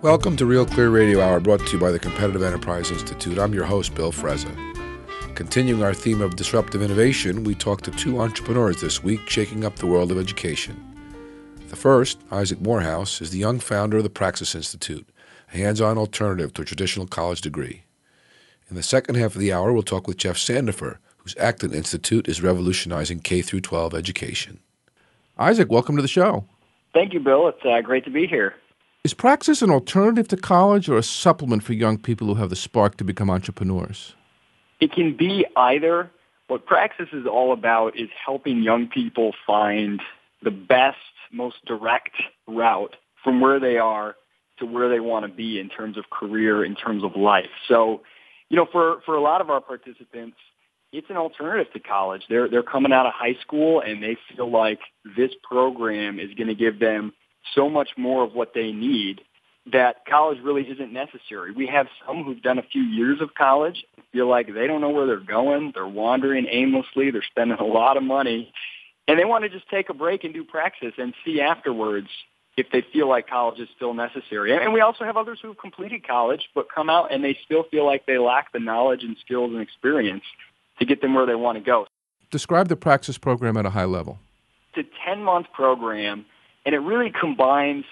Welcome to Real Clear Radio Hour, brought to you by the Competitive Enterprise Institute. I'm your host, Bill Frezza. Continuing our theme of disruptive innovation, we talked to two entrepreneurs this week shaking up the world of education. The first, Isaac Morehouse, is the young founder of the Praxis Institute, a hands-on alternative to a traditional college degree. In the second half of the hour, we'll talk with Jeff Sandifer, whose Acton Institute is revolutionizing K-12 education. Isaac, welcome to the show. Thank you, Bill. It's great to be here. Is Praxis an alternative to college or a supplement for young people who have the spark to become entrepreneurs? It can be either. What Praxis is all about is helping young people find the best, most direct route from where they are to where they want to be in terms of career, in terms of life. So, for a lot of our participants, it's an alternative to college. They're coming out of high school and they feel like this program is going to give them so much more of what they need that college really isn't necessary. We have some who've done a few years of college, feel like they don't know where they're going, they're wandering aimlessly, they're spending a lot of money, and they want to just take a break and do Praxis and see afterwards if they feel like college is still necessary. And we also have others who have completed college but come out and they still feel like they lack the knowledge and skills and experience to get them where they want to go. Describe the Praxis program at a high level. It's a 10-month program, and it really combines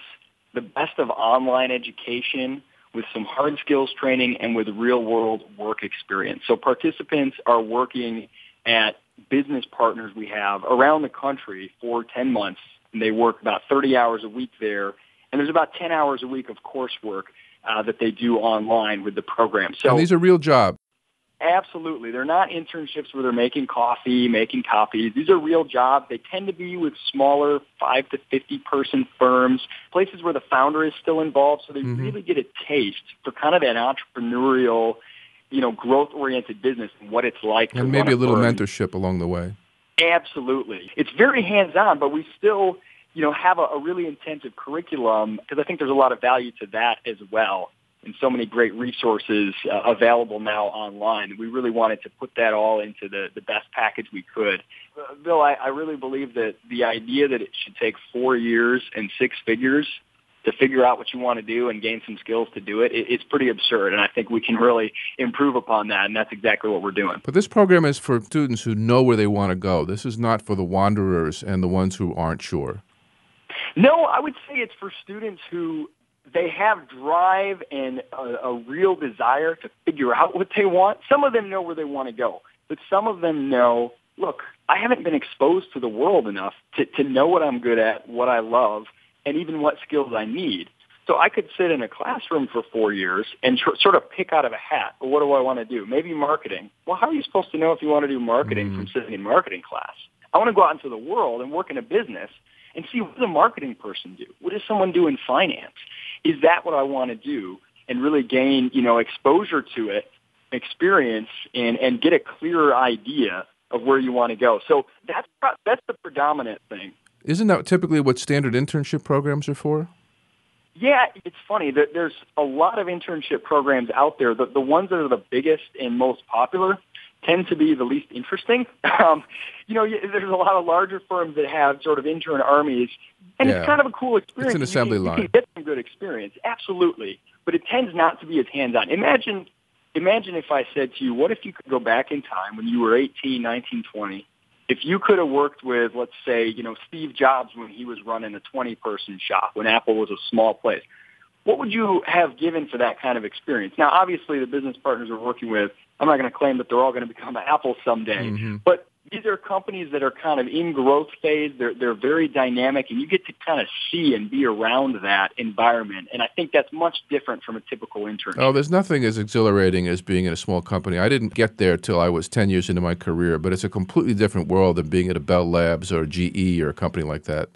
the best of online education with some hard skills training and with real-world work experience. So participants are working at business partners we have around the country for 10 months, and they work about 30 hours a week there. And there's about 10 hours a week of coursework that they do online with the program. So, and these are real jobs. Absolutely. They're not internships where they're making coffee, making copies. These are real jobs. They tend to be with smaller 5 to 50-person firms, places where the founder is still involved, so they really get a taste for kind of an entrepreneurial, growth-oriented business and what it's like. And maybe a little mentorship along the way. Absolutely. It's very hands-on, but we still, have a really intensive curriculum because I think there's a lot of value to that as well. And so many great resources available now online. We really wanted to put that all into the best package we could. Bill, I really believe that the idea that it should take 4 years and 6 figures to figure out what you want to do and gain some skills to do it's pretty absurd. And I think we can really improve upon that, and that's exactly what we're doing. But this program is for students who know where they want to go. This is not for the wanderers and the ones who aren't sure. No, I would say it's for students who they have drive and a real desire to figure out what they want. Some of them know where they want to go, but some of them know, look, I haven't been exposed to the world enough to know what I'm good at, what I love, and even what skills I need. So I could sit in a classroom for 4 years and sort of pick out of a hat, well, what do I want to do? Maybe marketing. Well, how are you supposed to know if you want to do marketing from sitting in marketing class? I want to go out into the world and work in a business and see what does a marketing person do? What does someone do in finance? Is that what I want to do? And really gain, exposure to it, experience, and get a clearer idea of where you want to go. So that's the predominant thing. Isn't that typically what standard internship programs are for? Yeah, it's funny. There's a lot of internship programs out there. The ones that are the biggest and most popular tend to be the least interesting. There's a lot of larger firms that have sort of intern armies, and it's kind of a cool experience. It's an assembly line. You can get some good experience, absolutely, but it tends not to be as hands-on. Imagine if I said to you, what if you could go back in time when you were 18, 19, 20, if you could have worked with, let's say, Steve Jobs when he was running a 20-person shop, when Apple was a small place. What would you have given for that kind of experience? Now, obviously, the business partners we're working with, I'm not going to claim that they're all going to become Apple someday, but these are companies that are kind of in growth phase. They're very dynamic, and you get to kind of see and be around that environment. And I think that's much different from a typical internship. Oh, there's nothing as exhilarating as being in a small company. I didn't get there till I was 10 years into my career, but it's a completely different world than being at a Bell Labs or GE or a company like that.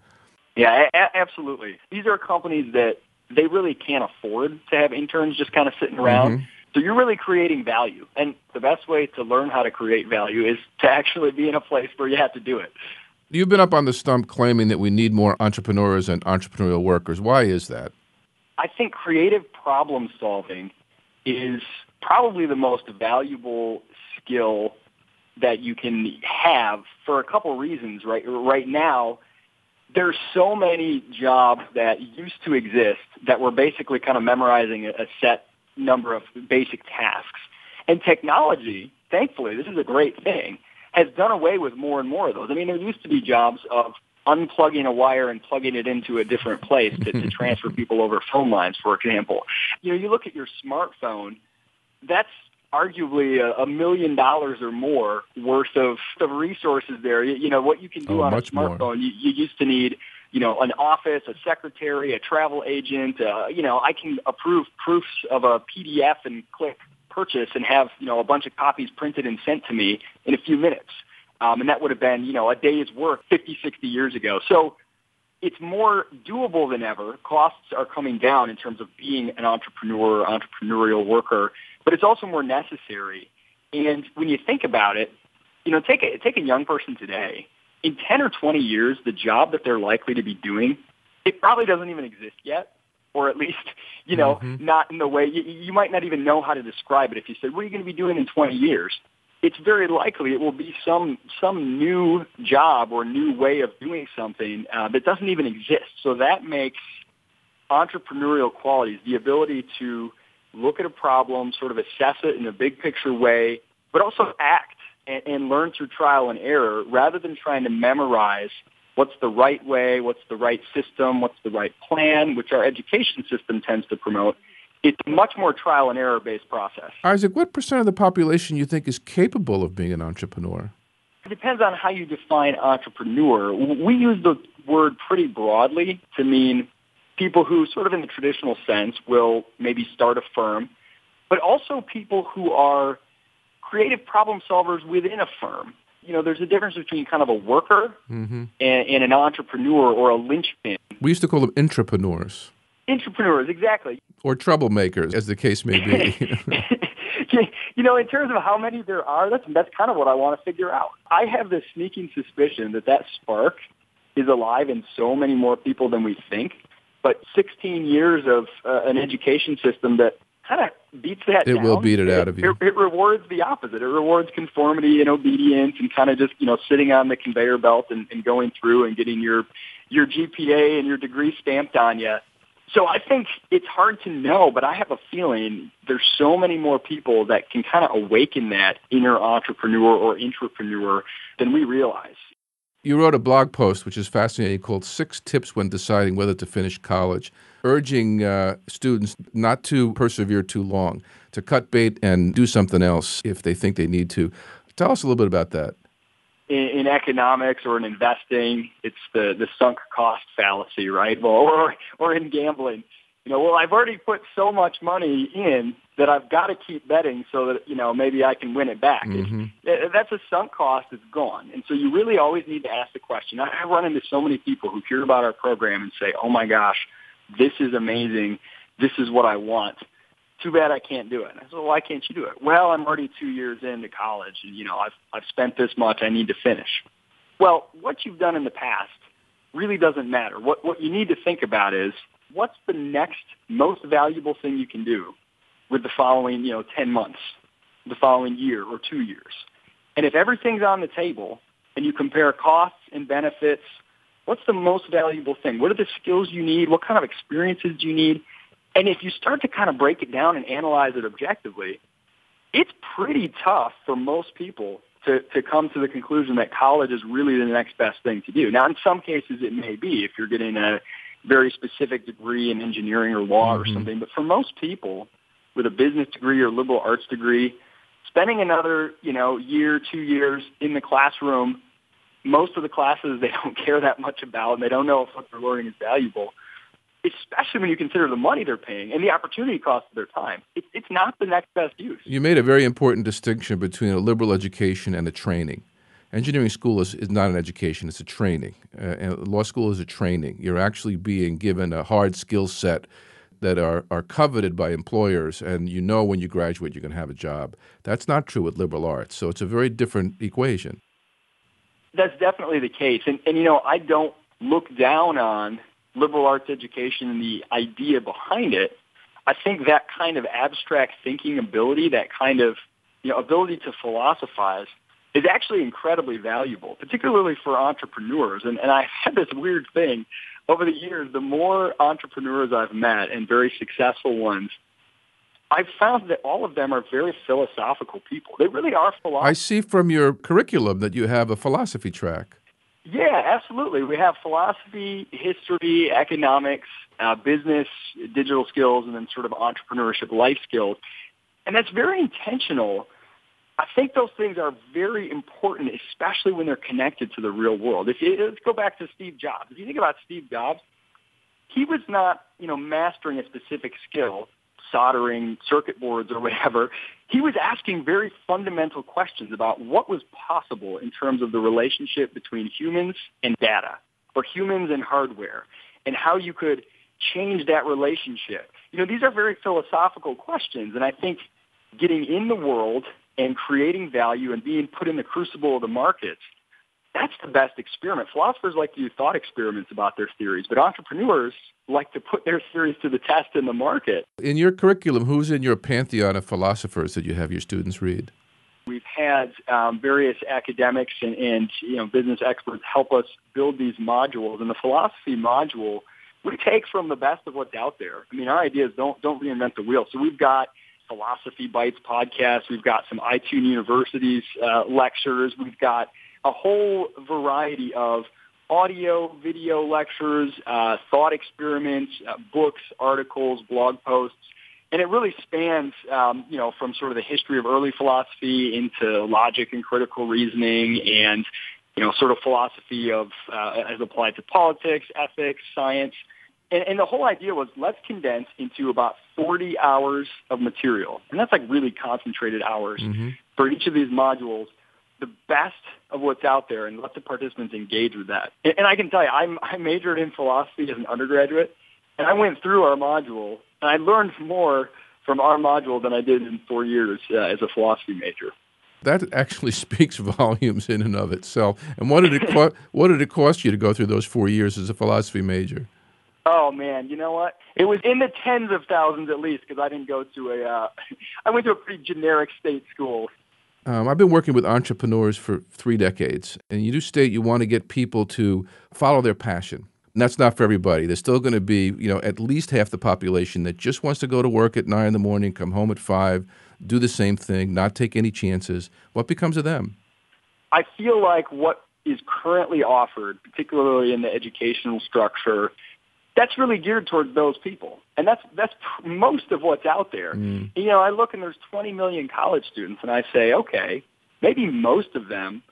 Yeah, absolutely. These are companies that they really can't afford to have interns just kind of sitting around. So you're really creating value. And the best way to learn how to create value is to actually be in a place where you have to do it. You've been up on the stump claiming that we need more entrepreneurs and entrepreneurial workers. Why is that? I think creative problem solving is probably the most valuable skill that you can have for a couple reasons. Right now, There's so many jobs that used to exist that were basically kind of memorizing a set number of basic tasks. And technology, thankfully, this is a great thing, has done away with more and more of those. I mean, there used to be jobs of unplugging a wire and plugging it into a different place to transfer people over phone lines, for example. You look at your smartphone, that's arguably $1 million or more worth of resources there. What you can do on a smartphone, you used to need, an office, a secretary, a travel agent. I can approve proofs of a PDF and click purchase and have, a bunch of copies printed and sent to me in a few minutes. And that would have been, a day's work 50, 60 years ago. So it's more doable than ever. Costs are coming down in terms of being an entrepreneur, entrepreneurial worker, but it's also more necessary. And when you think about it, take a young person today. In 10 or 20 years, the job that they're likely to be doing, it probably doesn't even exist yet, or at least, not in the way, you might not even know how to describe it. If you said, what are you going to be doing in 20 years? It's very likely it will be some new job or new way of doing something that doesn't even exist. So that makes entrepreneurial qualities, the ability to look at a problem, sort of assess it in a big picture way, but also act and learn through trial and error rather than trying to memorize what's the right way, what's the right system, what's the right plan, which our education system tends to promote. It's a much more trial and error based process. Isaac, what % of the population you think is capable of being an entrepreneur? It depends on how you define entrepreneur. We use the word pretty broadly to mean people who sort of in the traditional sense will maybe start a firm, but also people who are creative problem solvers within a firm. There's a difference between kind of a worker and an entrepreneur or a linchpin. We used to call them intrapreneurs. Intrapreneurs, exactly. Or troublemakers, as the case may be. In terms of how many there are, that's kind of what I want to figure out. I have this sneaking suspicion that spark is alive in so many more people than we think. But 16 years of an education system that kind of beats that down. It will beat it out of you. It rewards the opposite. It rewards conformity and obedience and kind of just, sitting on the conveyor belt and going through and getting your GPA and your degree stamped on you. So I think it's hard to know, but I have a feeling there's so many more people that can kind of awaken that inner entrepreneur or intrapreneur than we realize. You wrote a blog post, which is fascinating, called 6 Tips When Deciding Whether to Finish College, urging students not to persevere too long, to cut bait and do something else if they think they need to. Tell us a little bit about that. In economics or in investing, it's the sunk cost fallacy, right? Well, or in gambling. I've already put so much money in that I've got to keep betting so that, maybe I can win it back. Mm-hmm. That's a sunk cost. It's gone. And so you really always need to ask the question. I run into so many people who hear about our program and say, oh, my gosh, this is amazing. This is what I want. Too bad I can't do it. And I said, well, why can't you do it? Well, I'm already 2 years into college, and, I've spent this much. I need to finish. Well, what you've done in the past really doesn't matter. What you need to think about is, what's the next most valuable thing you can do with the following, 10 months, the following year or 2 years? And if everything's on the table and you compare costs and benefits, what's the most valuable thing? What are the skills you need? What kind of experiences do you need? And if you start to kind of break it down and analyze it objectively, it's pretty tough for most people to come to the conclusion that college is really the next best thing to do. Now, in some cases, it may be if you're getting a very specific degree in engineering or law or something. But for most people with a business degree or liberal arts degree, spending another, year, 2 years in the classroom, most of the classes they don't care that much about and they don't know if what they're learning is valuable, especially when you consider the money they're paying and the opportunity cost of their time. It's not the next best use. You made a very important distinction between a liberal education and a training. Engineering school is not an education, it's a training. And law school is a training. You're actually being given a hard skill set that are coveted by employers, and when you graduate you're going to have a job. That's not true with liberal arts, so it's a very different equation. That's definitely the case. And I don't look down on liberal arts education and the idea behind it. I think that kind of abstract thinking ability, that kind of ability to philosophize, is actually incredibly valuable, particularly for entrepreneurs. And I had this weird thing over the years. The more entrepreneurs I've met, and very successful ones, I've found that all of them are very philosophical people. They really are philosophers. I see from your curriculum that you have a philosophy track. Yeah, absolutely. We have philosophy, history, economics, business, digital skills, and then sort of entrepreneurship life skills. And that's very intentional. I think those things are very important, especially when they're connected to the real world. Let's go back to Steve Jobs. If you think about Steve Jobs, he was not, mastering a specific skill, soldering circuit boards or whatever. He was asking very fundamental questions about what was possible in terms of the relationship between humans and data, or humans and hardware, and how you could change that relationship. These are very philosophical questions, and I think getting in the world and creating value and being put in the crucible of the markets, that's the best experiment. Philosophers like to do thought experiments about their theories, but entrepreneurs like to put their theories to the test in the market. In your curriculum, who's in your pantheon of philosophers that you have your students read? We've had various academics and business experts help us build these modules, and the philosophy module we take from the best of what's out there. Our idea is don't reinvent the wheel. So we've got Philosophy Bites podcast. We've got some iTunes University's lectures. We've got a whole variety of audio, video lectures, thought experiments, books, articles, blog posts. And it really spans, from sort of the history of early philosophy into logic and critical reasoning and, sort of philosophy of as applied to politics, ethics, science. And the whole idea was let's condense into about 40 hours of material. And that's like really concentrated hours for each of these modules, the best of what's out there, and let the participants engage with that. And I can tell you, I majored in philosophy as an undergraduate, and I went through our module, and I learned more from our module than I did in 4 years as a philosophy major. That actually speaks volumes in and of itself. And what did it cost you to go through those 4 years as a philosophy major? Oh, man, you know what? It was in the tens of thousands at least, because I didn't go to I went to a pretty generic state school. I've been working with entrepreneurs for 3 decades, and you do state you want to get people to follow their passion. And that's not for everybody. There's still going to be, at least half the population that just wants to go to work at 9 a.m, come home at 5, do the same thing, not take any chances. What becomes of them? I feel like what is currently offered, particularly in the educational structure, that's really geared towards those people. And that's most of what's out there. I look and there's 20 million college students, and I say, okay, maybe most of them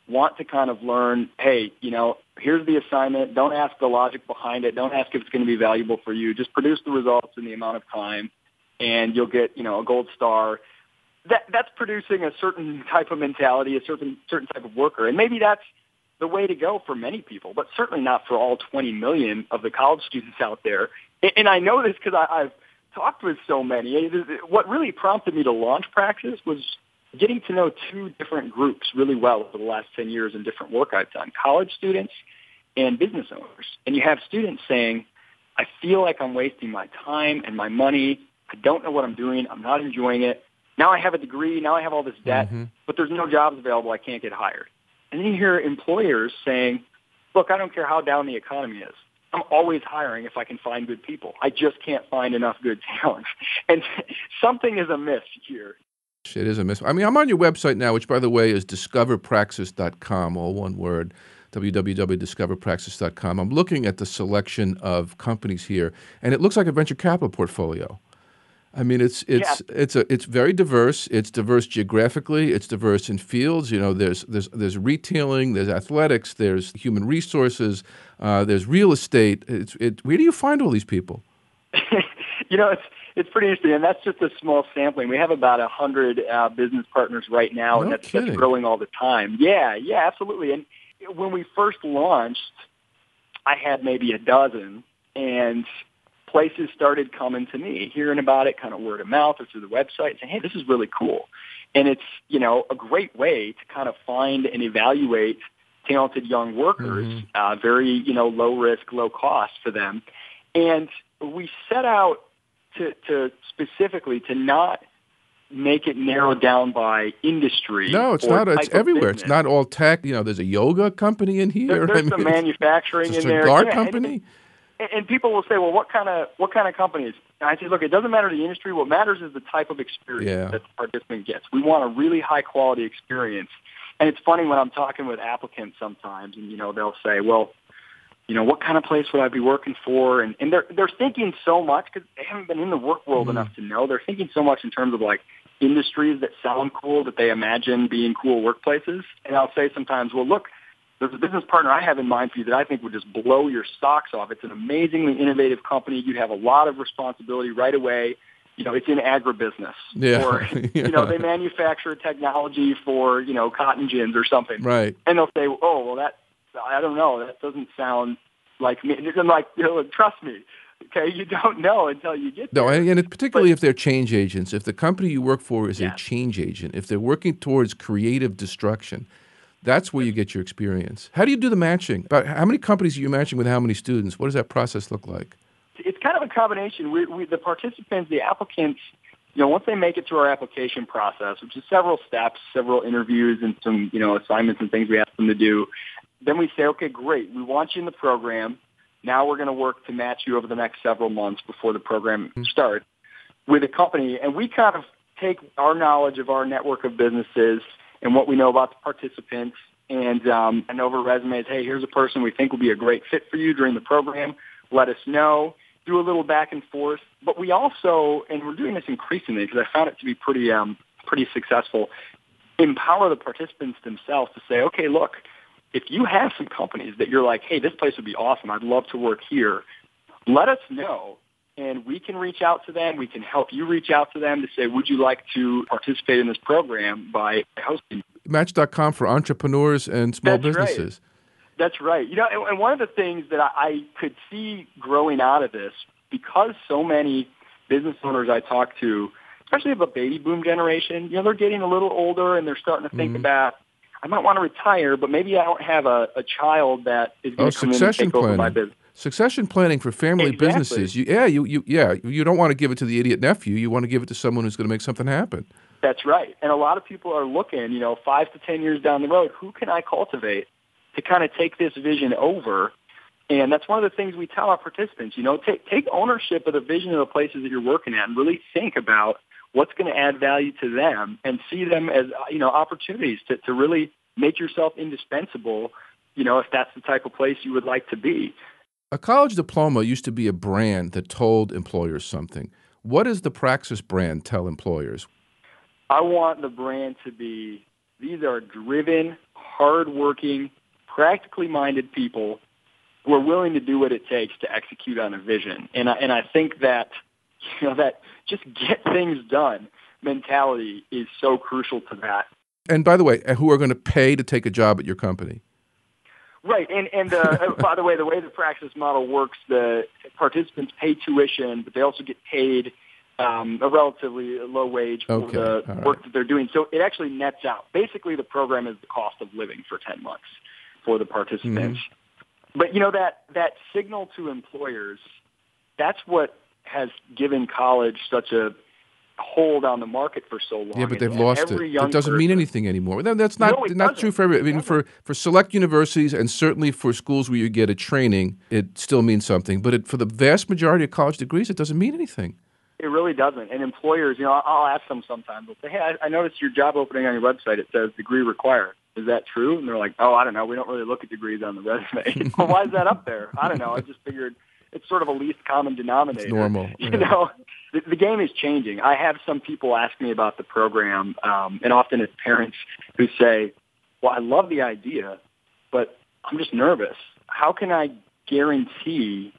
want to kind of learn, hey, here's the assignment. Don't ask the logic behind it. Don't ask if it's going to be valuable for you. Just produce the results in the amount of time, and you'll get, a gold star. That's producing a certain type of mentality, a certain type of worker. And maybe that's the way to go for many people, but certainly not for all 20 million of the college students out there. And I know this because I've talked with so many. What really prompted me to launch Praxis was getting to know 2 different groups really well over the last 10 years in different work I've done, college students and business owners. And you have students saying, I feel like I'm wasting my time and my money. I don't know what I'm doing. I'm not enjoying it. Now I have a degree. Now I have all this debt, but there's no jobs available. I can't get hired. And then you hear employers saying, look, I don't care how down the economy is. I'm always hiring if I can find good people. I just can't find enough good talent. And something is amiss here. It is amiss. I'm on your website now, which, by the way, is discoverpraxis.com, all one word, www.discoverpraxis.com. I'm looking at the selection of companies here, and it looks like a venture capital portfolio. It's very diverse. It's diverse geographically. It's diverse in fields. There's retailing, there's athletics, there's human resources, there's real estate. Where do you find all these people? It's pretty interesting, and that's just a small sampling. We have about 100 business partners right now, and that's growing all the time. Yeah, absolutely. And when we first launched, I had maybe a dozen, and places started coming to me, hearing about it, kind of word of mouth or through the website, saying, hey, this is really cool. And it's, a great way to kind of find and evaluate talented young workers, very, low risk, low cost for them. And we set out to specifically to not make it narrowed down by industry. No, it's or not. It's type of everywhere. It's business. not all tech. There's a yoga company in here. There's some manufacturing it's in a there. cigar company. And people will say, well, what kind of companies? And I say, look, it doesn't matter the industry. What matters is the type of experience that the participant gets. We want a really high quality experience. And it's funny when I'm talking with applicants sometimes, and they'll say, well, what kind of place would I be working for? And they're thinking so much because they haven't been in the work world enough to know. They're thinking so much in terms of like industries that sound cool that they imagine being cool workplaces. And I'll say sometimes, well, look, there's a business partner I have in mind for you that I think would just blow your socks off. It's an amazingly innovative company. You'd have a lot of responsibility right away. It's in agribusiness. Yeah. Or, they manufacture technology for, cotton gins or something. Right. And they'll say, oh, well, I don't know. That doesn't sound like me. And I'm like, trust me. Okay, you don't know until you get there. No, and particularly if they're change agents. If the company you work for is a change agent, if they're working towards creative destruction, that's where you get your experience. How do you do the matching? About how many companies are you matching with how many students? What does that process look like? It's kind of a combination. The participants, the applicants, once they make it through our application process, which is several steps, several interviews, and some, assignments and things we ask them to do, then we say, okay, great, we want you in the program. Now we're going to work to match you over the next several months before the program starts with a company. And we kind of take our knowledge of our network of businesses and what we know about the participants and over resumes, hey, here's a person we think will be a great fit for you during the program. Let us know. Do a little back and forth. But we also, and we're doing this increasingly because I found it to be pretty successful, empower the participants themselves to say, okay, look, if you have some companies that you're like, hey, this place would be awesome, I'd love to work here, let us know. And we can reach out to them. We can help you reach out to them to say, would you like to participate in this program by hosting? Match.com for entrepreneurs and small businesses. Right. That's right. And one of the things that I could see growing out of this, because so many business owners I talk to, especially of a baby boom generation, they're getting a little older and they're starting to think about, I might want to retire, but maybe I don't have a child that is going to come in and take over my business. Succession planning for family businesses. You don't want to give it to the idiot nephew. You want to give it to someone who's going to make something happen. That's right. And a lot of people are looking, 5 to 10 years down the road, who can I cultivate to kind of take this vision over? And that's one of the things we tell our participants, take ownership of the vision of the places that you're working at and really think about what's going to add value to them and see them as, opportunities to really make yourself indispensable, if that's the type of place you would like to be. A college diploma used to be a brand that told employers something. What does the Praxis brand tell employers? I want the brand to be, these are driven, hardworking, practically minded people who are willing to do what it takes to execute on a vision. And I think that, that just get things done mentality is so crucial to that. And by the way, who are going to pay to take a job at your company? Right, and by the way the Praxis model works, the participants pay tuition, but they also get paid a relatively low wage for the work that they're doing. So it actually nets out. Basically, the program is the cost of living for 10 months for the participants. But, that signal to employers, that's what has given college such a hold on the market for so long. Yeah, but they've lost it. It doesn't mean anything anymore. That's not true for everybody. I mean, for select universities and certainly for schools where you get a training, it still means something. But for the vast majority of college degrees, it doesn't mean anything. It really doesn't. And employers, I'll ask them sometimes, they'll say, hey, I noticed your job opening on your website, it says degree required. Is that true? And they're like, oh, I don't know. We don't really look at degrees on the resume. Well, why is that up there? I don't know. I just figured it's sort of a least common denominator. It's normal. The game is changing. I have some people ask me about the program, and often it's parents who say, well, I love the idea, but I'm just nervous. How can I guarantee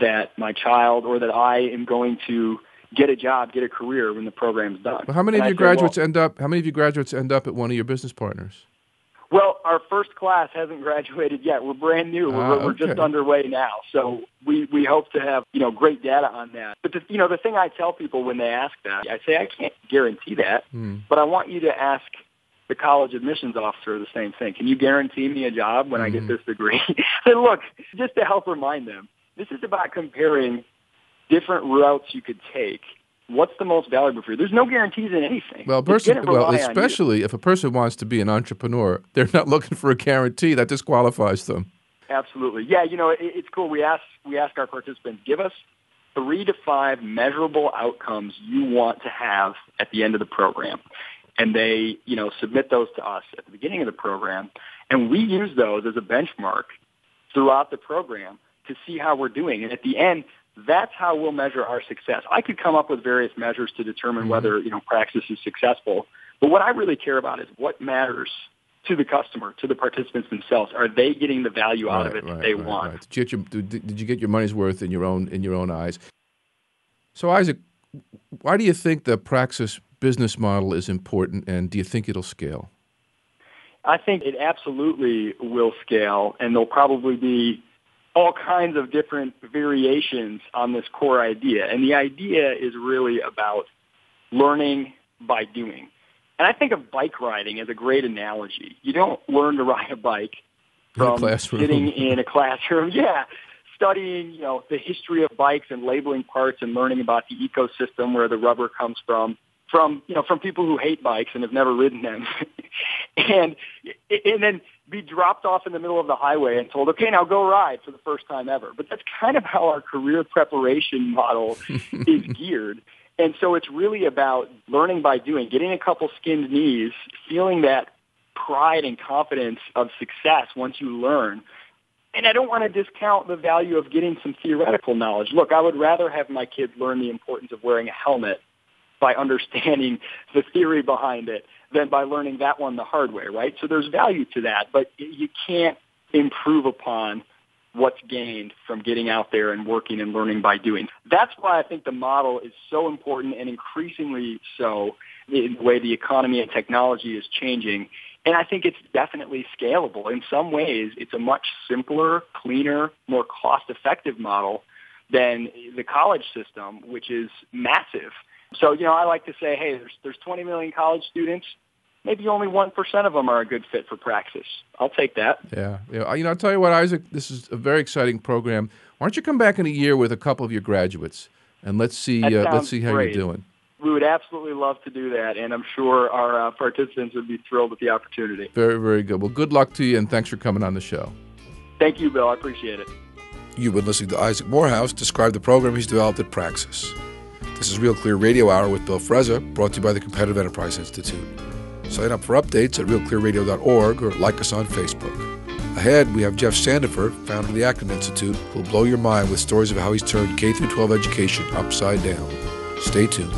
that my child or that I am going to get a job, get a career when the program's done? Well, how many of your graduates end up at one of your business partners? Well, our first class hasn't graduated yet. We're brand new. We're just underway now. So we hope to have, great data on that. But the thing I tell people when they ask that, I say I can't guarantee that, but I want you to ask the college admissions officer the same thing. Can you guarantee me a job when I get this degree? And look, just to help remind them, this is about comparing different routes you could take what's the most valuable for you? There's no guarantees in anything. Well, especially if a person wants to be an entrepreneur, they're not looking for a guarantee. That disqualifies them. Absolutely. Yeah, it's cool. We ask our participants, give us 3 to 5 measurable outcomes you want to have at the end of the program. And they, submit those to us at the beginning of the program. And we use those as a benchmark throughout the program to see how we're doing. And at the end, that's how we'll measure our success. I could come up with various measures to determine whether, Praxis is successful. But what I really care about is what matters to the customer, to the participants themselves. Are they getting the value out of it that they want? Right. Did you get your money's worth in your own eyes? So, Isaac, why do you think the Praxis business model is important, and do you think it'll scale? I think it absolutely will scale, and there'll probably be all kinds of different variations on this core idea. And the idea is really about learning by doing. And I think of bike riding as a great analogy. You don't learn to ride a bike from sitting in a classroom. Yeah, studying, the history of bikes and labeling parts and learning about the ecosystem where the rubber comes from people who hate bikes and have never ridden them. and then be dropped off in the middle of the highway and told, okay, now go ride for the first time ever. But that's kind of how our career preparation model is geared. And so it's really about learning by doing, getting a couple skinned knees, feeling that pride and confidence of success once you learn. And I don't want to discount the value of getting some theoretical knowledge. Look, I would rather have my kids learn the importance of wearing a helmet by understanding the theory behind it than by learning that one the hard way, right? So there's value to that, but you can't improve upon what's gained from getting out there and working and learning by doing. That's why I think the model is so important, and increasingly so in the way the economy and technology is changing. And I think it's definitely scalable. In some ways, it's a much simpler, cleaner, more cost-effective model than the college system, which is massive. So, I like to say, hey, there's 20 million college students. Maybe only 1% of them are a good fit for Praxis. I'll take that. Yeah. I'll tell you what, Isaac, this is a very exciting program. Why don't you come back in a year with a couple of your graduates, and let's see how you're doing. We would absolutely love to do that, and I'm sure our participants would be thrilled with the opportunity. Very, very good. Well, good luck to you, and thanks for coming on the show. Thank you, Bill. I appreciate it. You've been listening to Isaac Morehouse describe the program he's developed at Praxis. This is Real Clear Radio Hour with Bill Frezza, brought to you by the Competitive Enterprise Institute. Sign up for updates at realclearradio.org or like us on Facebook. Ahead, we have Jeff Sandifer, founder of the Acton Institute, who will blow your mind with stories of how he's turned K-12 education upside down. Stay tuned.